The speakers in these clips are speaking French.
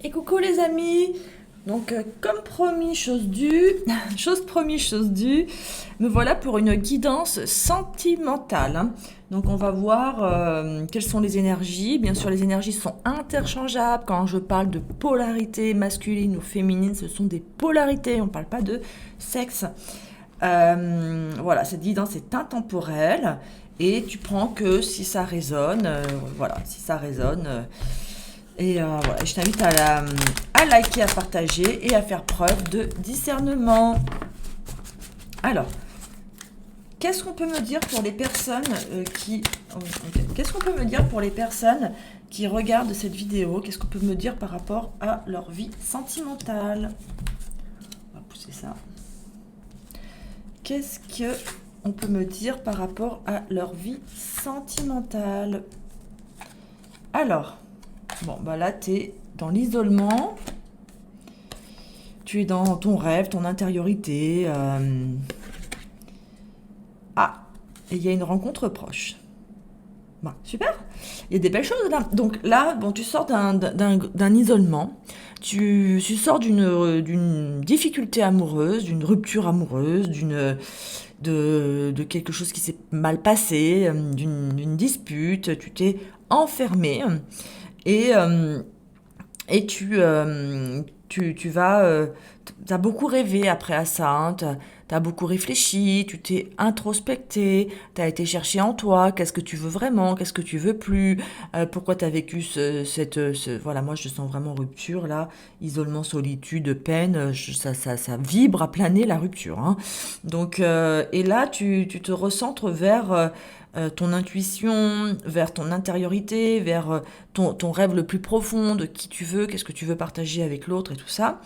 Et coucou les amis. Donc comme promis, chose due, chose promis, chose due, me voilà pour une guidance sentimentale, hein. Donc on va voir quelles sont les énergies. Bien sûr, les énergies sont interchangeables. Quand je parle de polarité masculine ou féminine, ce sont des polarités, on ne parle pas de sexe. Voilà, cette guidance est intemporelle et tu prends que si ça résonne, voilà, si ça résonne. Voilà, je t'invite à liker, à partager et à faire preuve de discernement. Alors, qu'est-ce qu'on peut me dire pour les personnes qui... oh, ok. Qu'est-ce qu'on peut me dire pour les personnes qui regardent cette vidéo? Qu'est-ce qu'on peut me dire par rapport à leur vie sentimentale? On va pousser ça. Qu'est-ce que on peut me dire par rapport à leur vie sentimentale? Alors, bon, bah là, tu es dans l'isolement, tu es dans ton rêve, ton intériorité. Ah, et il y a une rencontre proche. Bon, super, il y a des belles choses là. Donc là, bon, tu sors d'un isolement, tu sors d'une difficulté amoureuse, d'une rupture amoureuse, de quelque chose qui s'est mal passé, d'une dispute, tu t'es enfermé. Et, euh, et tu vas, t'as beaucoup rêvé après à ça, hein, t'as beaucoup réfléchi, tu t'es introspecté, t'as été chercher en toi, qu'est-ce que tu veux vraiment, qu'est-ce que tu veux plus, pourquoi t'as vécu voilà, moi je sens vraiment rupture là, isolement, solitude, peine, ça vibre à plein nez la rupture, hein. Donc, et là tu te recentres vers ton intuition, vers ton intériorité, vers ton rêve le plus profond, de qui tu veux, qu'est-ce que tu veux partager avec l'autre et tout ça.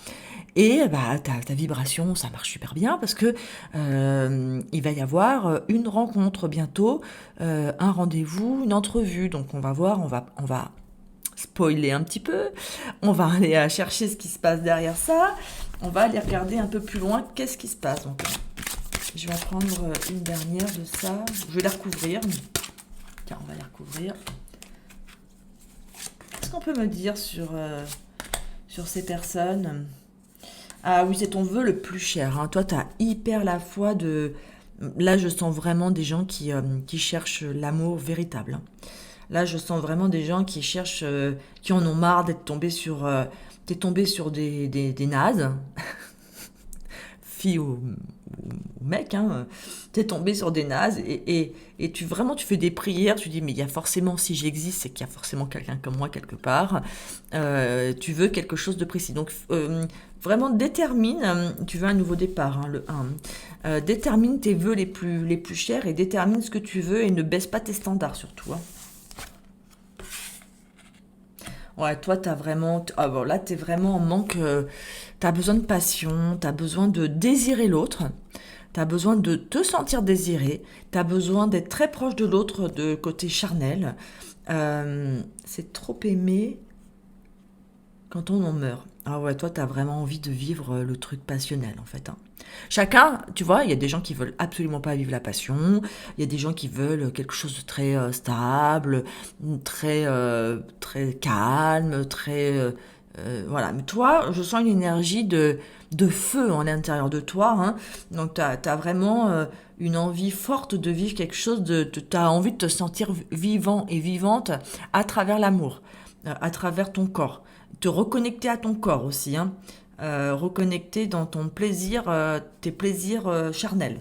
Et bah, ta vibration, ça marche super bien parce que il va y avoir une rencontre bientôt, un rendez-vous, une entrevue. Donc on va voir, on va spoiler un petit peu, on va aller chercher ce qui se passe derrière ça, on va aller regarder un peu plus loin qu'est-ce qui se passe. Donc, je vais en prendre une dernière de ça, je vais la recouvrir. Tiens, on va les recouvrir. Qu'est-ce qu'on peut me dire sur ces personnes? Ah oui, c'est ton vœu le plus cher, hein. Toi, tu as hyper la foi de... Là, je sens vraiment des gens qui cherchent l'amour véritable, hein. Là, je sens vraiment des gens qui cherchent, qui en ont marre d'être tombés sur... t'es tombé sur des nazes, fille ou mec, hein, t'es tombé sur des nazes et vraiment tu fais des prières, tu dis mais il y a forcément, si j'existe, c'est qu'il y a forcément quelqu'un comme moi quelque part. Tu veux quelque chose de précis. Donc vraiment détermine, tu veux un nouveau départ, hein, le 1. Détermine tes vœux les plus chers et détermine ce que tu veux et ne baisse pas tes standards surtout, hein. Ouais, toi, t'as vraiment... Ah bon, là, t'es vraiment en manque... t'as besoin de passion, t'as besoin de désirer l'autre, t'as besoin de te sentir désiré, t'as besoin d'être très proche de l'autre de côté charnel. C'est trop aimé quand on en meurt. Ah ouais, toi, t'as vraiment envie de vivre le truc passionnel, en fait, hein. Chacun, tu vois, il y a des gens qui veulent absolument pas vivre la passion, il y a des gens qui veulent quelque chose de très stable, très calme, voilà. Mais toi, je sens une énergie de feu en l'intérieur de toi, hein. Donc, t'as vraiment une envie forte de vivre quelque chose, t'as envie de te sentir vivant et vivante à travers l'amour, à travers ton corps. Te reconnecter à ton corps aussi, hein. Reconnecter dans ton plaisir, tes plaisirs charnels,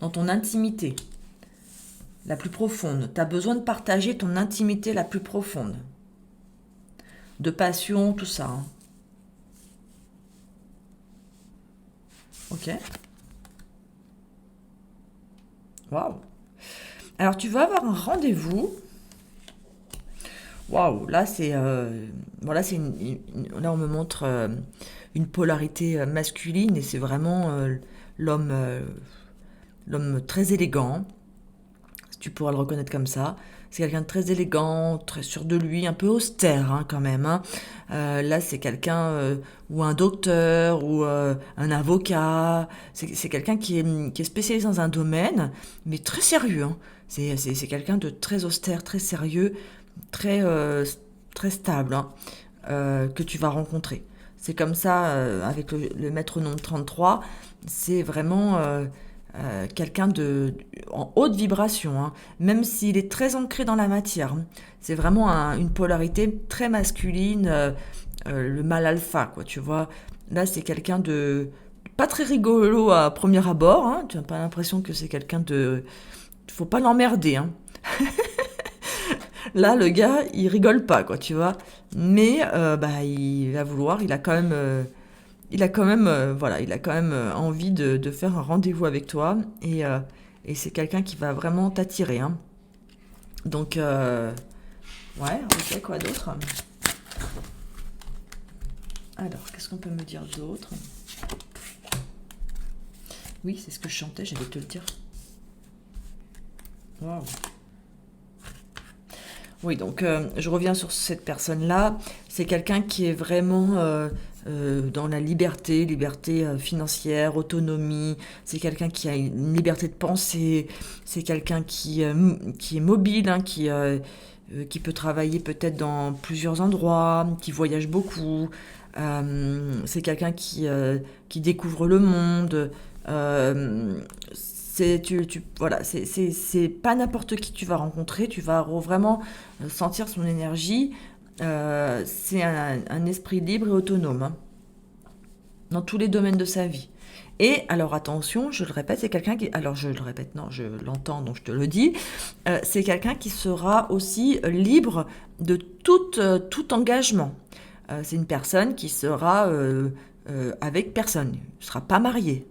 dans ton intimité la plus profonde. Tu as besoin de partager ton intimité la plus profonde, de passion, tout ça, hein. Ok. Waouh. Alors tu vas avoir un rendez-vous. Waouh, là c'est voilà, là on me montre une polarité masculine et c'est vraiment l'homme l'homme très élégant, si tu pourras le reconnaître comme ça. C'est quelqu'un de très élégant, très sûr de lui, un peu austère, hein, quand même, hein. Là, c'est quelqu'un, ou un docteur, ou un avocat. C'est quelqu'un qui est spécialisé dans un domaine, mais très sérieux, hein. C'est quelqu'un de très austère, très sérieux, très très stable, hein, que tu vas rencontrer. C'est comme ça avec le maître nombre 33, c'est vraiment quelqu'un en haute vibration, hein, même s'il est très ancré dans la matière, hein. C'est vraiment une polarité très masculine, le mâle alpha, quoi, tu vois. Là, c'est quelqu'un de pas très rigolo à premier abord, hein. Tu n'as pas l'impression que c'est quelqu'un de... Faut pas l'emmerder, hein. Là, le gars, il rigole pas, quoi, tu vois. Mais il va vouloir, voilà, il a quand même envie de faire un rendez-vous avec toi. Et c'est quelqu'un qui va vraiment t'attirer, hein. Donc, ouais, ok, quoi d'autre? Alors, qu'est-ce qu'on peut me dire d'autre? Oui, c'est ce que je chantais, j'allais te le dire. Waouh. Oui, donc je reviens sur cette personne-là. C'est quelqu'un qui est vraiment dans la liberté financière, autonomie. C'est quelqu'un qui a une liberté de penser. C'est quelqu'un qui est mobile, hein, qui peut travailler peut-être dans plusieurs endroits, qui voyage beaucoup. C'est quelqu'un qui découvre le monde. Euh, voilà, c'est pas n'importe qui tu vas rencontrer, tu vas vraiment sentir son énergie. C'est un esprit libre et autonome, hein, dans tous les domaines de sa vie. Et alors attention, je le répète, c'est quelqu'un qui... Alors je le répète, non, je l'entends, donc je te le dis. C'est quelqu'un qui sera aussi libre de tout engagement. C'est une personne qui sera avec personne, ne sera pas mariée.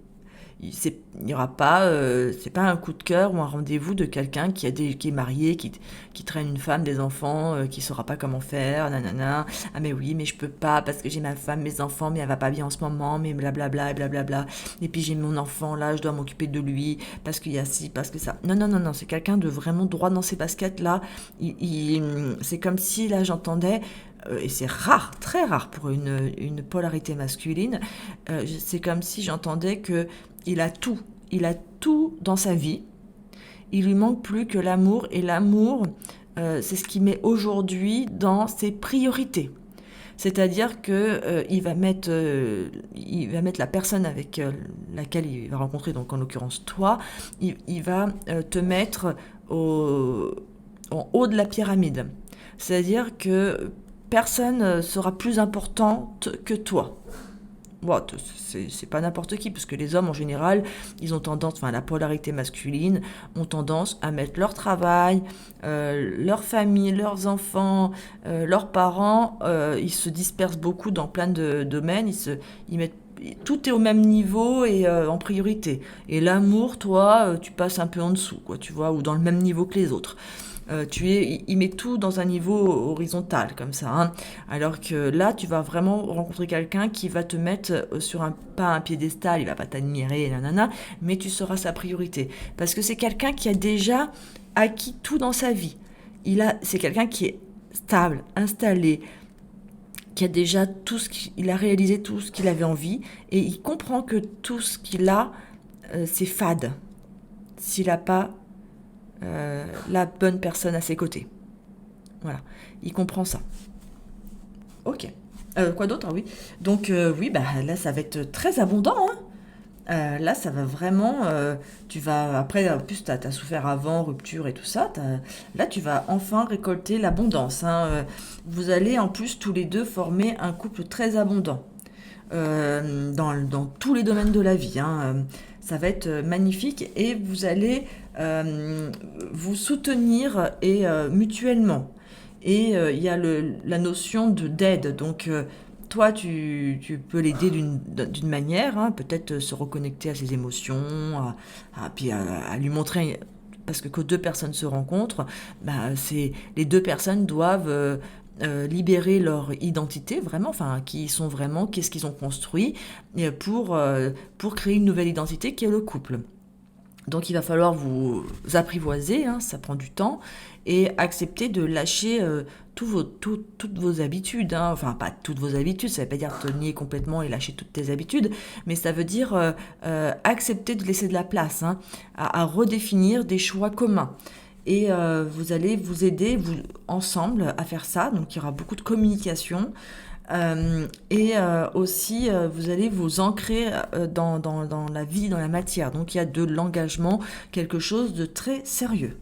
Il n'y aura pas, c'est pas un coup de cœur ou un rendez-vous de quelqu'un qui est marié, qui traîne une femme, des enfants, qui saura pas comment faire, nanana. Ah mais oui, mais je peux pas parce que j'ai ma femme, mes enfants, mais elle va pas bien en ce moment, mais blablabla, et blablabla. Et puis j'ai mon enfant là, je dois m'occuper de lui parce qu'il y a ci, parce que ça. Non, non, non, non, c'est quelqu'un de vraiment droit dans ses baskets là. C'est comme si là j'entendais et c'est rare, très rare pour une polarité masculine, c'est comme si j'entendais que il a tout dans sa vie, il lui manque plus que l'amour, et l'amour, c'est ce qu'il met aujourd'hui dans ses priorités. C'est-à-dire que il va mettre la personne avec laquelle il va rencontrer, donc en l'occurrence toi, il va te mettre en haut de la pyramide. C'est-à-dire que personne sera plus importante que toi. Bon, c'est pas n'importe qui, parce que les hommes en général, ils ont tendance, enfin la polarité masculine, ont tendance à mettre leur travail, leur famille, leurs enfants, leurs parents, ils se dispersent beaucoup dans plein de domaines, ils mettent tout est au même niveau et en priorité. Et l'amour, toi, tu passes un peu en dessous, quoi, tu vois, ou dans le même niveau que les autres. Il met tout dans un niveau horizontal comme ça, hein. Alors que là, tu vas vraiment rencontrer quelqu'un qui va te mettre sur pas un piédestal, il va pas t'admirer, nanana, mais tu seras sa priorité. Parce que c'est quelqu'un qui a déjà acquis tout dans sa vie. C'est quelqu'un qui est stable, installé, qui a déjà il a réalisé tout ce qu'il avait envie, et il comprend que tout ce qu'il a, c'est fade. S'il n'a pas la bonne personne à ses côtés. Voilà, il comprend ça. Ok. Quoi d'autre? Ah oui. Donc oui, bah là ça va être très abondant, hein. Là ça va vraiment. Tu vas après, en plus t'as souffert avant rupture et tout ça. Là tu vas enfin récolter l'abondance, hein. Vous allez en plus tous les deux former un couple très abondant. Dans tous les domaines de la vie, hein. Ça va être magnifique et vous allez vous soutenir et mutuellement. Et il y a la notion d'aide. Donc toi, tu peux l'aider d'une manière, hein, peut-être se reconnecter à ses émotions, puis à lui montrer. Parce que quand deux personnes se rencontrent, bah, les deux personnes doivent libérer leur identité, vraiment, enfin, qui ils sont vraiment, qu'est-ce qu'ils ont construit, pour créer une nouvelle identité qui est le couple. Donc il va falloir vous apprivoiser, hein, ça prend du temps, et accepter de lâcher toutes vos habitudes, hein. Enfin pas toutes vos habitudes, ça ne veut pas dire te nier complètement et lâcher toutes tes habitudes, mais ça veut dire accepter de laisser de la place, hein, à redéfinir des choix communs. et vous allez vous aider ensemble à faire ça. Donc il y aura beaucoup de communication. Et aussi, vous allez vous ancrer dans la vie, dans la matière. Donc il y a de l'engagement, quelque chose de très sérieux.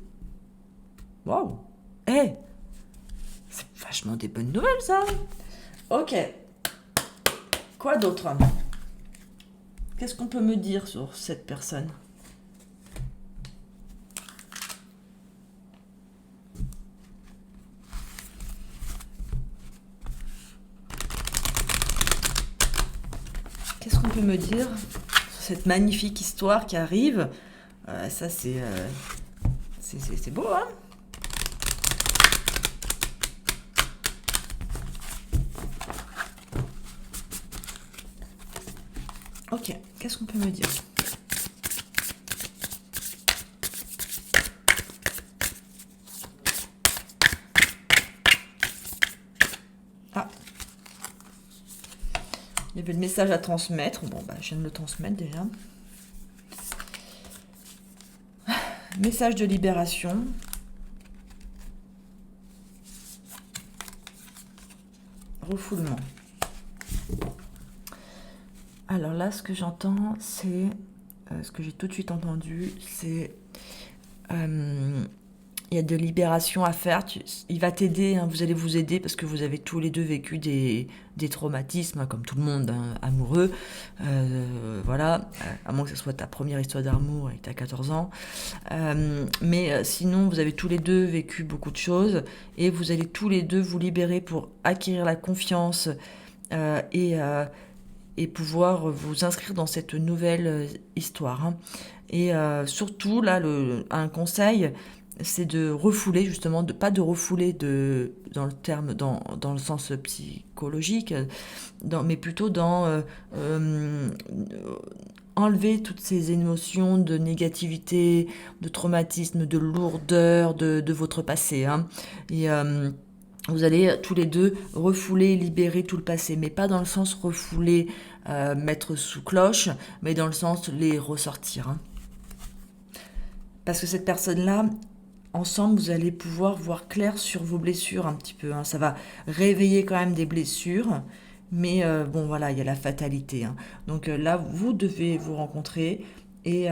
Waouh! Eh! C'est vachement des bonnes nouvelles, ça! Ok. Quoi d'autre? Qu'est-ce qu'on peut me dire sur cette personne? Qu'est-ce qu'on peut me dire sur cette magnifique histoire qui arrive? Ça, c'est beau, hein? Ok, qu'est-ce qu'on peut me dire? Ah, il y avait le message à transmettre. Bon, bah, je viens de le transmettre déjà. Message de libération. Refoulement. Alors là, ce que j'entends, c'est... ce que j'ai tout de suite entendu, c'est... il y a de libération à faire. Il va t'aider, hein, vous allez vous aider parce que vous avez tous les deux vécu des traumatismes, hein, comme tout le monde, hein, amoureux. Voilà, à moins que ce soit ta première histoire d'amour et que tu as 14 ans. Mais sinon, vous avez tous les deux vécu beaucoup de choses et vous allez tous les deux vous libérer pour acquérir la confiance et pouvoir vous inscrire dans cette nouvelle histoire. Hein. Et surtout, là, un conseil, c'est de refouler, justement, pas de refouler dans le terme, dans le sens psychologique, mais plutôt dans enlever toutes ces émotions de négativité, de traumatisme, de lourdeur de votre passé. Hein. Et vous allez tous les deux refouler, libérer tout le passé, mais pas dans le sens refouler, mettre sous cloche, mais dans le sens les ressortir. Hein. Parce que cette personne-là, ensemble, vous allez pouvoir voir clair sur vos blessures un petit peu. Hein. Ça va réveiller quand même des blessures, mais bon, voilà, il y a la fatalité. Hein. Donc là, vous devez vous rencontrer et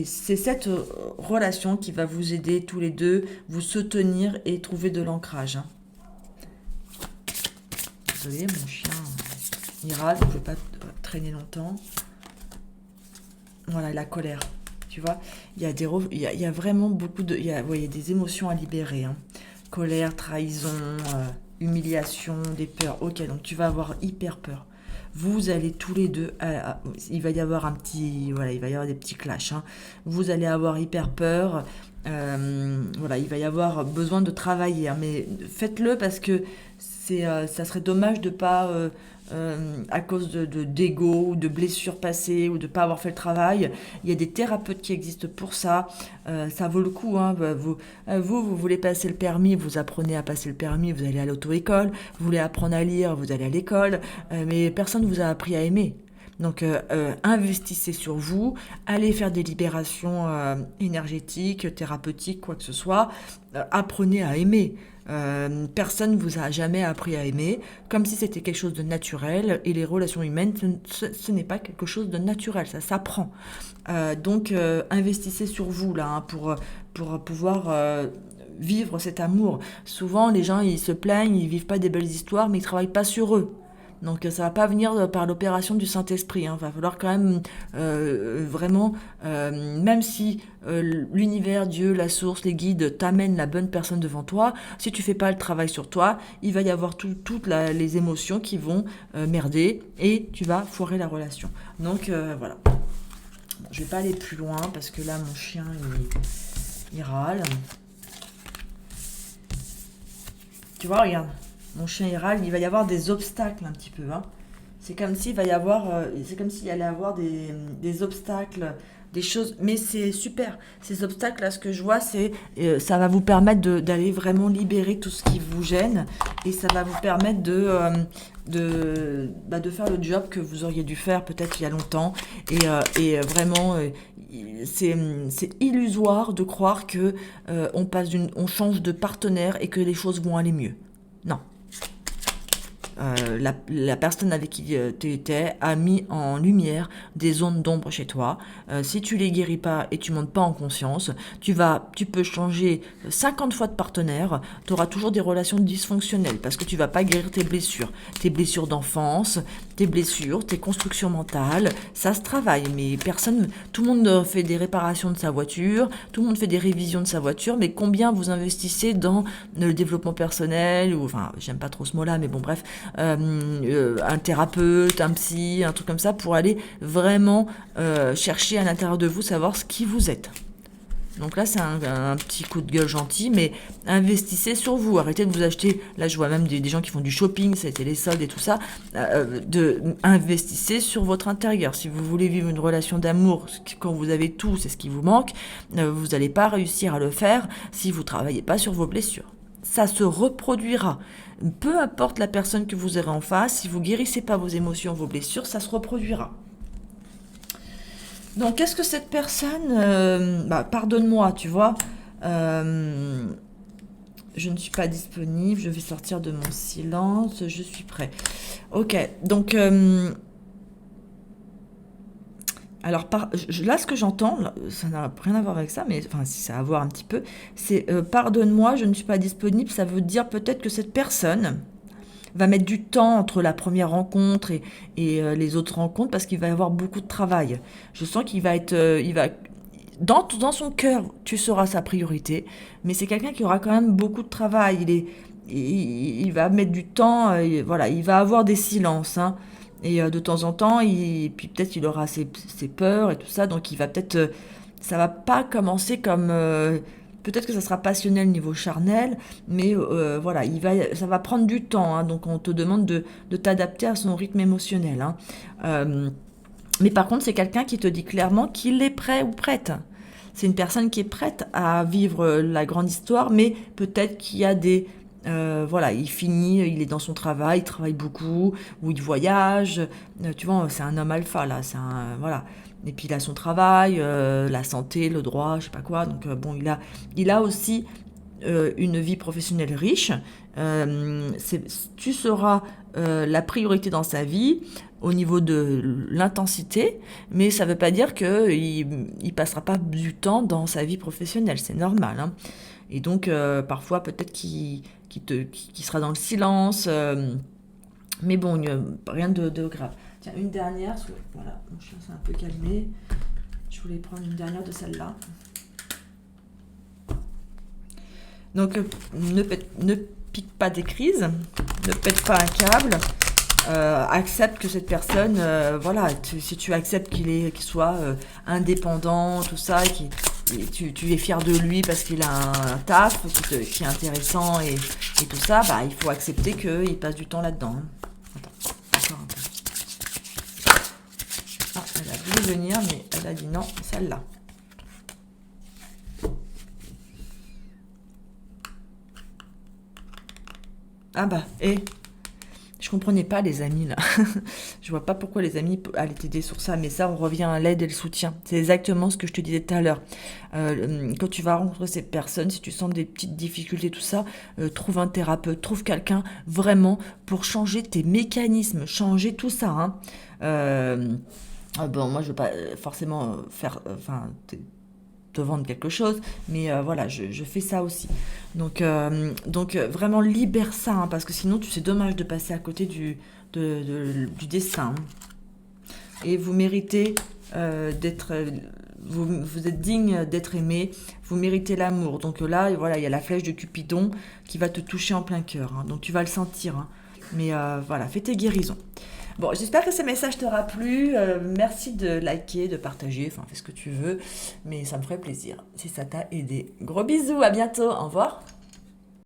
c'est cette relation qui va vous aider tous les deux, vous soutenir et trouver de l'ancrage. Hein. Désolée, mon chien ira, je ne vais pas traîner longtemps. Voilà, la colère. Tu vois, il y a vraiment beaucoup de... Il y a des émotions à libérer. Hein. Colère, trahison, humiliation, des peurs. Ok, donc tu vas avoir hyper peur. Vous allez tous les deux... il va y avoir il va y avoir des petits clashs. Hein. Vous allez avoir hyper peur. Voilà, il va y avoir besoin de travailler. Hein, mais faites-le parce que ça serait dommage de pas... à cause d'ego ou de blessures passées ou de ne pas avoir fait le travail. Il y a des thérapeutes qui existent pour ça. Ça vaut le coup. Hein. Vous voulez passer le permis, vous apprenez à passer le permis, vous allez à l'auto-école. Vous voulez apprendre à lire, vous allez à l'école. Mais personne ne vous a appris à aimer. Donc, investissez sur vous, allez faire des libérations énergétiques, thérapeutiques, quoi que ce soit. Apprenez à aimer. Personne ne vous a jamais appris à aimer, comme si c'était quelque chose de naturel, et les relations humaines, ce n'est pas quelque chose de naturel, ça s'apprend. Donc, investissez sur vous, là, hein, pour pouvoir vivre cet amour. Souvent, les gens, ils se plaignent, ils vivent pas des belles histoires, mais ils travaillent pas sur eux. Donc ça va pas venir par l'opération du Saint-Esprit. Hein. Va falloir quand même vraiment, même si l'univers, Dieu, la source, les guides t'amènent la bonne personne devant toi, si tu fais pas le travail sur toi, il va y avoir toutes les émotions qui vont merder et tu vas foirer la relation. Donc voilà. Bon, je vais pas aller plus loin parce que là mon chien il râle. Tu vois, regarde. Mon chien il râle, il va y avoir des obstacles un petit peu. Hein. C'est comme s'il va y avoir, c'est comme s'il allait avoir des obstacles, des choses. Mais c'est super. Ces obstacles là, ce que je vois, c'est ça va vous permettre d'aller vraiment libérer tout ce qui vous gêne et ça va vous permettre de faire le job que vous auriez dû faire peut-être il y a longtemps et vraiment c'est illusoire de croire que on change de partenaire et que les choses vont aller mieux. Non. La personne avec qui tu étais a mis en lumière des zones d'ombre chez toi. Si tu les guéris pas et tu montes pas en conscience, tu peux changer 50 fois de partenaire, tu auras toujours des relations dysfonctionnelles parce que tu vas pas guérir tes blessures d'enfance, tes blessures, tes constructions mentales. Ça se travaille, mais tout le monde fait des réparations de sa voiture, tout le monde fait des révisions de sa voiture, mais combien vous investissez dans le développement personnel ou enfin, j'aime pas trop ce mot-là, mais bon bref. Un thérapeute, un psy, un truc comme ça, pour aller vraiment chercher à l'intérieur de vous, savoir qui vous êtes. Donc là, c'est un petit coup de gueule gentil, mais investissez sur vous. Arrêtez de vous acheter. Là, je vois même des gens qui font du shopping, ça a été les soldes et tout ça. Investissez sur votre intérieur. Si vous voulez vivre une relation d'amour, quand vous avez tout, c'est ce qui vous manque, vous n'allez pas réussir à le faire si vous ne travaillez pas sur vos blessures. Ça se reproduira. Peu importe la personne que vous aurez en face, si vous guérissez pas vos émotions, vos blessures, ça se reproduira. Donc, qu'est-ce que cette personne... pardonne-moi, tu vois. Je ne suis pas disponible, je vais sortir de mon silence, je suis prêt. Ok, donc... alors, là, ce que j'entends, ça n'a rien à voir avec ça, mais enfin, si ça a à voir un petit peu, c'est pardonne-moi, je ne suis pas disponible. Ça veut dire peut-être que cette personne va mettre du temps entre la première rencontre et les autres rencontres parce qu'il va y avoir beaucoup de travail. Je sens qu'il va être, dans son cœur, tu seras sa priorité, mais c'est quelqu'un qui aura quand même beaucoup de travail. Il va mettre du temps, voilà, il va avoir des silences, hein. Et de temps en temps, puis peut-être il aura ses peurs et tout ça, donc il va peut-être, ça va pas commencer comme, peut-être que ça sera passionnel niveau charnel, mais voilà, ça va prendre du temps, hein, donc on te demande de t'adapter à son rythme émotionnel, hein. Mais par contre, c'est quelqu'un qui te dit clairement qu'il est prêt ou prête. C'est une personne qui est prête à vivre la grande histoire, mais peut-être qu'il y a voilà, il est dans son travail, il travaille beaucoup, ou il voyage. Tu vois, c'est un homme alpha, là. Voilà. Et puis il a son travail, la santé, le droit, je sais pas quoi. Donc bon, il a aussi une vie professionnelle riche. Tu seras la priorité dans sa vie au niveau de l'intensité, mais ça veut pas dire qu'il passera pas du temps dans sa vie professionnelle. C'est normal, hein. Et donc, parfois, peut-être qu'il sera dans le silence. Mais bon, rien de grave. Tiens, une dernière, parce que voilà, mon chien s'est un peu calmé. Je voulais prendre une dernière de celle-là. Donc, ne pique pas des crises, ne pète pas un câble. Accepte que cette personne, voilà, si tu acceptes qu'il soit indépendant, tout ça, et tu es fier de lui parce qu'il a un taf qui est intéressant et tout ça, bah, il faut accepter qu'il passe du temps là-dedans, hein. Attends, encore un peu. Ah, elle a voulu venir, mais elle a dit non, celle-là. Ah bah, je comprenais pas les amis là. Je vois pas pourquoi les amis allaient t'aider sur ça, mais ça on revient à l'aide et le soutien. C'est exactement ce que je te disais tout à l'heure. Quand tu vas rencontrer cette personne, si tu sens des petites difficultés, tout ça, trouve un thérapeute, trouve quelqu'un vraiment pour changer tes mécanismes, changer tout ça, hein. Bon, moi je veux pas forcément faire, te vendre quelque chose, mais voilà, je fais ça aussi. Donc vraiment libère ça, hein, parce que sinon c'est dommage de passer à côté du destin, hein. Et vous méritez d'être, vous êtes digne d'être aimé, vous méritez l'amour. Donc là, voilà, il y a la flèche de Cupidon qui va te toucher en plein cœur, hein, donc tu vas le sentir, hein. Mais voilà, fais tes guérisons. Bon, j'espère que ce message t'aura plu. Merci de liker, de partager, enfin, fais ce que tu veux. Mais ça me ferait plaisir si ça t'a aidé. Gros bisous, à bientôt, au revoir.